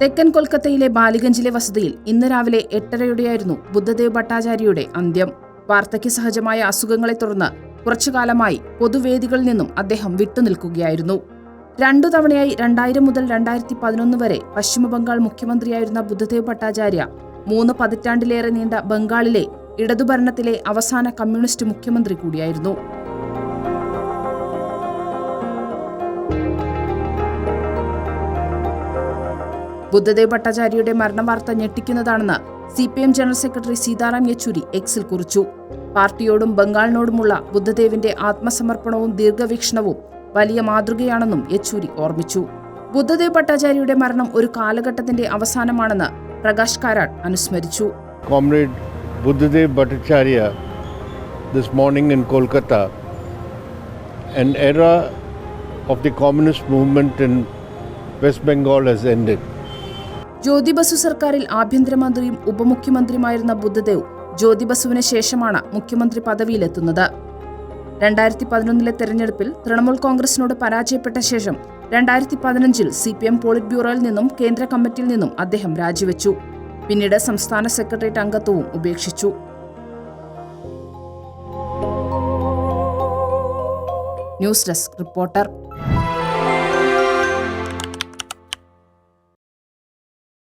തെക്കൻ കൊൽക്കത്തയിലെ ബാലിഗഞ്ചിലെ വസതിയിൽ ഇന്ന് രാവിലെ 8:30 ബുദ്ധദേവ് ഭട്ടാചാര്യയുടെ അന്ത്യം. വാർദ്ധക്യ സഹജമായ അസുഖങ്ങളെ തുടർന്ന് കുറച്ചുകാലമായി പൊതുവേദികളിൽ നിന്നും അദ്ദേഹം വിട്ടുനിൽക്കുകയായിരുന്നു. 2 തവണയായി 2000 മുതൽ 2011 വരെ പശ്ചിമബംഗാൾ മുഖ്യമന്ത്രിയായിരുന്ന ബുദ്ധദേവ് ഭട്ടാചാര്യ 3 പതിറ്റാണ്ടിലേറെ നീണ്ട ബംഗാളിലെ ഇടതുഭരണത്തിലെ അവസാന കമ്മ്യൂണിസ്റ്റ് മുഖ്യമന്ത്രി കൂടിയായിരുന്നു. ബുദ്ധദേവ് ഭട്ടാചാര്യയുടെ മരണവാർത്ത ഞെട്ടിക്കുന്നതാണെന്ന് CPM general secretary Sitaram Yechury എക്സിൽ കുറിച്ചു. പാർട്ടിയോടും ബംഗാളിനോടുമുള്ള ബുദ്ധദേവിന്റെ ആത്മസമർപ്പണവും ദീർഘവീക്ഷണവും വലിയ മാതൃകയാണെന്നും യെച്ചൂരി ഓർമ്മിച്ചു. ബുദ്ധദേവ് ഭട്ടാചാര്യയുടെ മരണം ഒരു കാലഘട്ടത്തിന്റെ അവസാനമാണെന്ന് പ്രകാശ് കാരാട്ട് അനുസ്മരിച്ചു. Comrade Buddhadev Bhattacharya, this morning in Kolkata, an era of the communist movement in West Bengal has ended. ജ്യോതി ബസു സർക്കാരിൽ ആഭ്യന്തരമന്ത്രിയും ഉപമുഖ്യമന്ത്രിയുമായിരുന്ന ബുദ്ധദേവ് ജ്യോതി ബസുവിന് ശേഷമാണ് മുഖ്യമന്ത്രി പദവിയിലെത്തുന്നത്. 2011 തെരഞ്ഞെടുപ്പിൽ തൃണമൂൽ കോൺഗ്രസിനോട് പരാജയപ്പെട്ട ശേഷം 2015 CPM പോളിറ്റ് ബ്യൂറോയിൽ നിന്നും കേന്ദ്ര കമ്മിറ്റിയിൽ നിന്നും അദ്ദേഹം രാജിവെച്ചു. പിന്നീട് സംസ്ഥാന സെക്രട്ടേറിയറ്റ് അംഗത്വവും ഉപേക്ഷിച്ചു. News desk reporter.